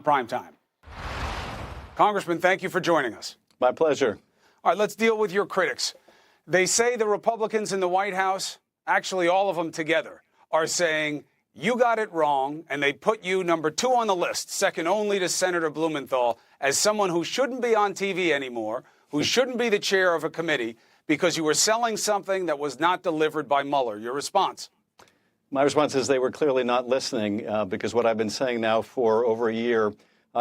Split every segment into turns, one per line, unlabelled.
Prime time. Congressman, thank you for joining us.
My pleasure.
All right, let's deal with your critics. They say the Republicans in the White House, actually all of them together, are saying you got it wrong, and they put you number 2 on the list, second only to Senator Blumenthal, as someone who shouldn't be on TV anymore, who shouldn't be the chair of a committee, because you were selling something that was not delivered by Mueller. Your response?
My response is they were clearly not listening, because what I've been saying now for over a year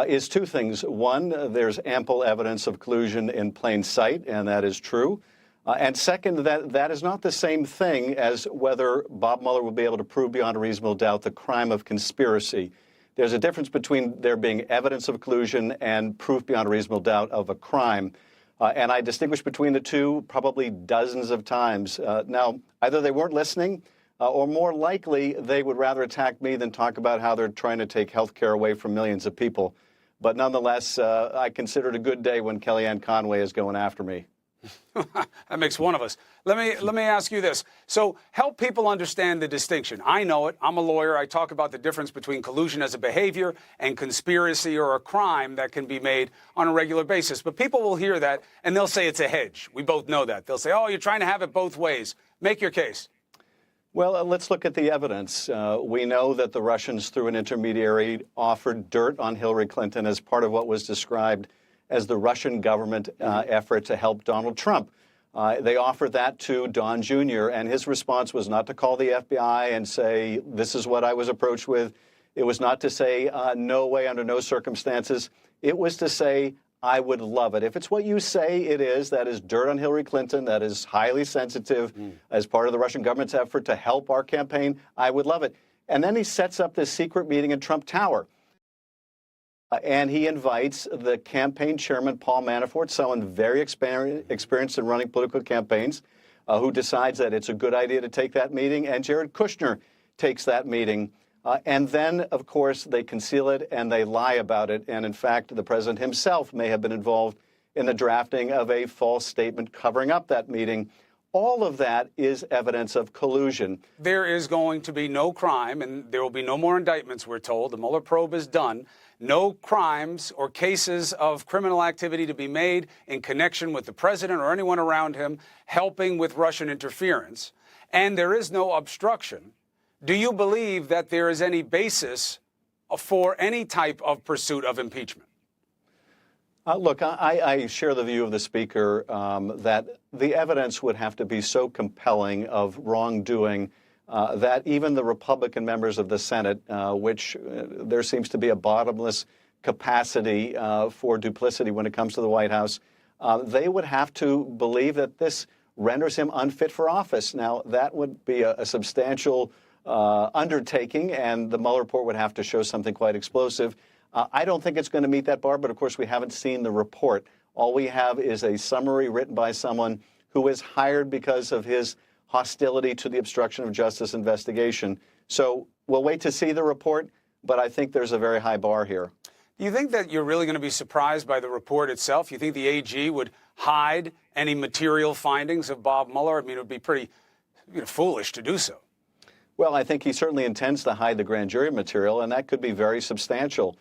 is 2 things. One, there's ample evidence of collusion in plain sight, and that is true. And second, that is not the same thing as whether Bob Mueller will be able to prove beyond a reasonable doubt the crime of conspiracy. There's a difference between there being evidence of collusion and proof beyond a reasonable doubt of a crime. And I distinguish between the 2 probably dozens of times. Now, either they weren't listening, or more likely, they would rather attack me than talk about how they're trying to take health care away from millions of people. But nonetheless, I consider it a good day when Kellyanne Conway is going after me.
That makes one of us. Let me ask you this. So help people understand the distinction. I know it. I'm a lawyer. I talk about the difference between collusion as a behavior and conspiracy or a crime that can be made on a regular basis. But people will hear that and they'll say it's a hedge. We both know that. They'll say, oh, you're trying to have it both ways. Make your case.
Well, let's look at the evidence. We know that the Russians, through an intermediary, offered dirt on Hillary Clinton as part of what was described as the Russian government effort to help Donald Trump. They offered that to Don Jr., and his response was not to call the FBI and say, this is what I was approached with. It was not to say, no way, under no circumstances. It was to say, I would love it. If it's what you say it is, that is dirt on Hillary Clinton, that is highly sensitive as part of the Russian government's effort to help our campaign, I would love it. And then he sets up this secret meeting in Trump Tower. And he invites the campaign chairman, Paul Manafort, someone very experienced in running political campaigns, who decides that it's a good idea to take that meeting. And Jared Kushner takes that meeting. And then, of course, they conceal it and they lie about it. And in fact, the president himself may have been involved in the drafting of a false statement covering up that meeting. All of that is evidence of collusion.
There is going to be no crime, and there will be no more indictments, we're told. The Mueller probe is done. No crimes or cases of criminal activity to be made in connection with the president or anyone around him helping with Russian interference. And there is no obstruction. Do you believe that there is any basis for any type of pursuit of impeachment?
Look, I share the view of the Speaker that the evidence would have to be so compelling of wrongdoing that even the Republican members of the Senate, which there seems to be a bottomless capacity for duplicity when it comes to the White House, they would have to believe that this renders him unfit for office. Now, that would be a substantial undertaking, and the Mueller report would have to show something quite explosive. I don't think it's going to meet that bar, but of course we haven't seen the report. All we have is a summary written by someone who was hired because of his hostility to the obstruction of justice investigation. So we'll wait to see the report, but I think there's a very high bar here.
Do you think that you're really going to be surprised by the report itself? You think the AG would hide any material findings of Bob Mueller? I mean, it would be pretty foolish to do so.
Well, I think he certainly intends to hide the grand jury material, and that could be very substantial.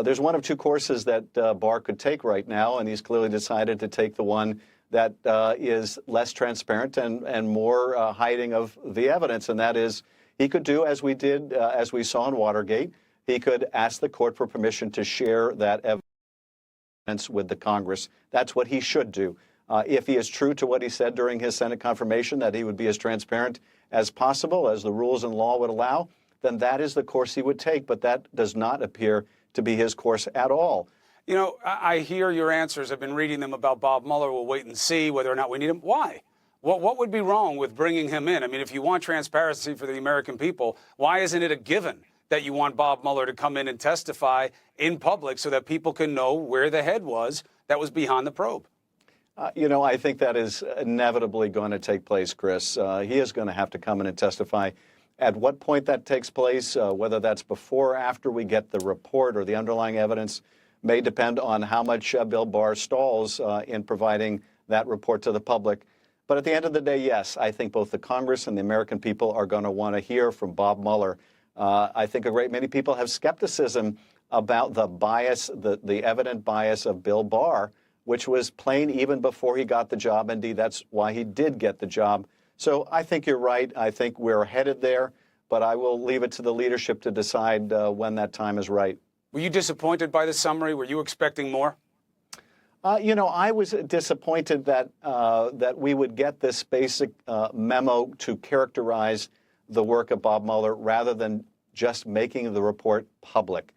There's one of 2 courses that Barr could take right now, and he's clearly decided to take the one that is less transparent and more hiding of the evidence, and that is he could do as we did, as we saw in Watergate. He could ask the court for permission to share that evidence with the Congress. That's what he should do. If he is true to what he said during his Senate confirmation, that he would be as transparent as possible, as the rules and law would allow, then that is the course he would take. But that does not appear to be his course at all.
You know, I hear your answers. I've been reading them about Bob Mueller. We'll wait and see whether or not we need him. Why? What would be wrong with bringing him in? I mean, if you want transparency for the American people, why isn't it a given that you want Bob Mueller to come in and testify in public so that people can know where the head was that was behind the probe?
I think that is inevitably going to take place, Chris. He is going to have to come in and testify. At what point that takes place, whether that's before or after we get the report or the underlying evidence, may depend on how much Bill Barr stalls in providing that report to the public. But at the end of the day, yes, I think both the Congress and the American people are going to want to hear from Bob Mueller. I think a great many people have skepticism about the bias, the evident bias of Bill Barr, which was plain even before he got the job. Indeed, that's why he did get the job. So I think you're right. I think we're headed there, but I will leave it to the leadership to decide when that time is right.
Were you disappointed by the summary? Were you expecting more?
I was disappointed that that we would get this basic memo to characterize the work of Bob Mueller rather than just making the report public.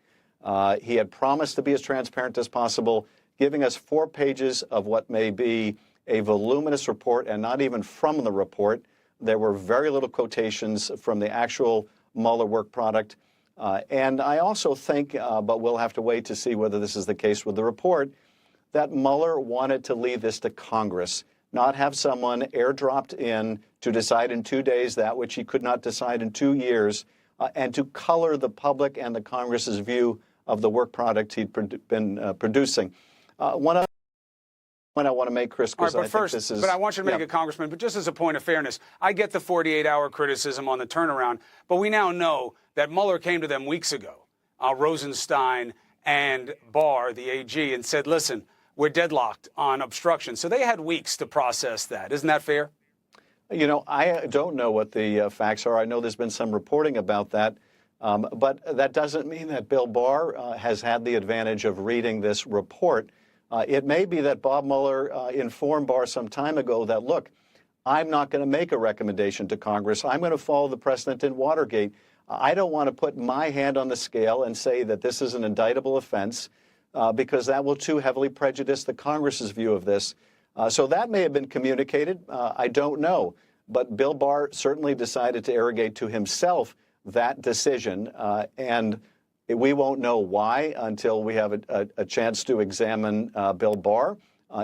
He had promised to be as transparent as possible, giving us 4 pages of what may be a voluminous report, and not even from the report. There were very little quotations from the actual Mueller work product. And I also think, but we'll have to wait to see whether this is the case with the report, that Mueller wanted to leave this to Congress, not have someone airdropped in to decide in 2 days that which he could not decide in 2 years, and to color the public and the Congress's view of the work product he'd been producing. One other point I want to make, Chris, because I think this is...
But I want you to make it, Congressman, but just as a point of fairness, I get the 48-hour criticism on the turnaround, but we now know that Mueller came to them weeks ago, Rosenstein and Barr, the AG, and said, listen, we're deadlocked on obstruction. So they had weeks to process that. Isn't that fair?
I don't know what the facts are. I know there's been some reporting about that. But that doesn't mean that Bill Barr has had the advantage of reading this report. It may be that Bob Mueller informed Barr some time ago that, look, I'm not going to make a recommendation to Congress. I'm going to follow the precedent in Watergate. I don't want to put my hand on the scale and say that this is an indictable offense because that will too heavily prejudice the Congress's view of this. So that may have been communicated. I don't know. But Bill Barr certainly decided to arrogate to himself that decision, and we won't know why until we have a chance to examine Bill Barr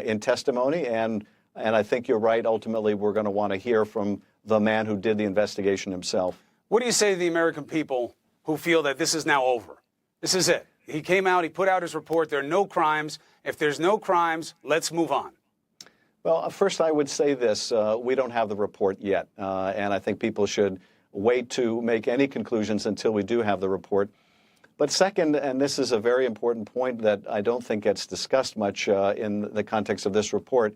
in testimony. And I think you're right. Ultimately, we're going to want to hear from the man who did the investigation himself.
What do you say to the American people who feel that this is now over? This is it. He came out, he put out his report. There are no crimes. If there's no crimes, let's move on.
Well, first, I would say this. We don't have the report yet, and I think people should wait to make any conclusions until we do have the report. But second, and this is a very important point that I don't think gets discussed much in the context of this report,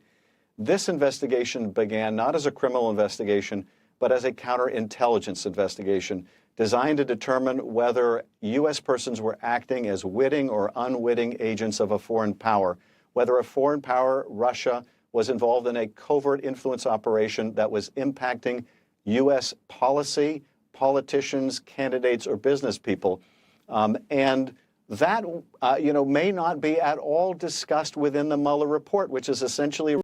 this investigation began not as a criminal investigation, but as a counterintelligence investigation designed to determine whether U.S. persons were acting as witting or unwitting agents of a foreign power, whether a foreign power, Russia, was involved in a covert influence operation that was impacting U.S. policy, politicians, candidates, or business people. And that, may not be at all discussed within the Mueller report, which is essentially a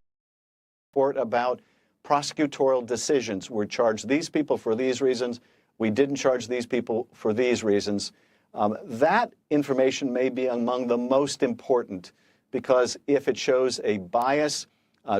report about prosecutorial decisions. We charged these people for these reasons. We didn't charge these people for these reasons. That information may be among the most important because if it shows a bias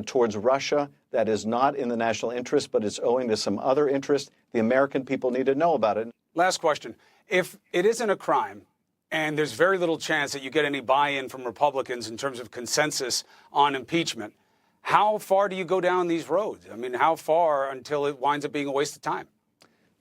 towards Russia that is not in the national interest, but it's owing to some other interest, the American people need to know about it.
Last question. If it isn't a crime and there's very little chance that you get any buy-in from Republicans in terms of consensus on impeachment, how far do you go down these roads? I mean, how far until it winds up being a waste of time?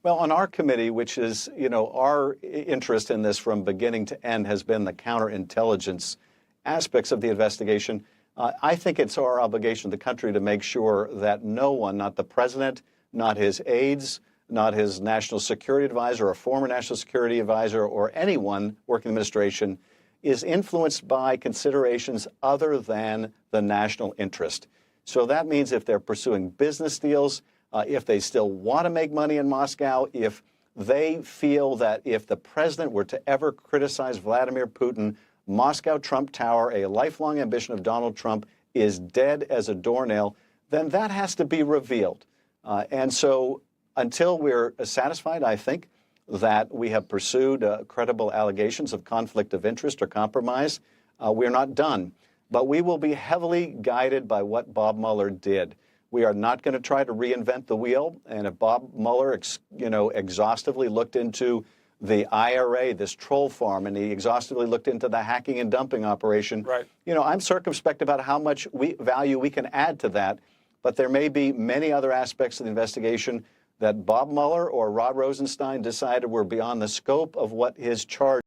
Well, on our committee, which is, our interest in this from beginning to end has been the counterintelligence aspects of the investigation. I think it's our obligation, the country, to make sure that no one, not the president, not his aides, not his national security advisor or former national security advisor or anyone working in the administration, is influenced by considerations other than the national interest. So that means if they're pursuing business deals, if they still want to make money in Moscow, if they feel that if the president were to ever criticize Vladimir Putin, Moscow Trump Tower, a lifelong ambition of Donald Trump, is dead as a doornail, then that has to be revealed. And so until we're satisfied, I think, that we have pursued credible allegations of conflict of interest or compromise, we're not done. But we will be heavily guided by what Bob Mueller did. We are not going to try to reinvent the wheel. And if Bob Mueller, exhaustively looked into the IRA, this troll farm, and he exhaustively looked into the hacking and dumping operation,
right.
I'm circumspect about how much value we can add to that. But there may be many other aspects of the investigation that Bob Mueller or Rod Rosenstein decided were beyond the scope of what his charge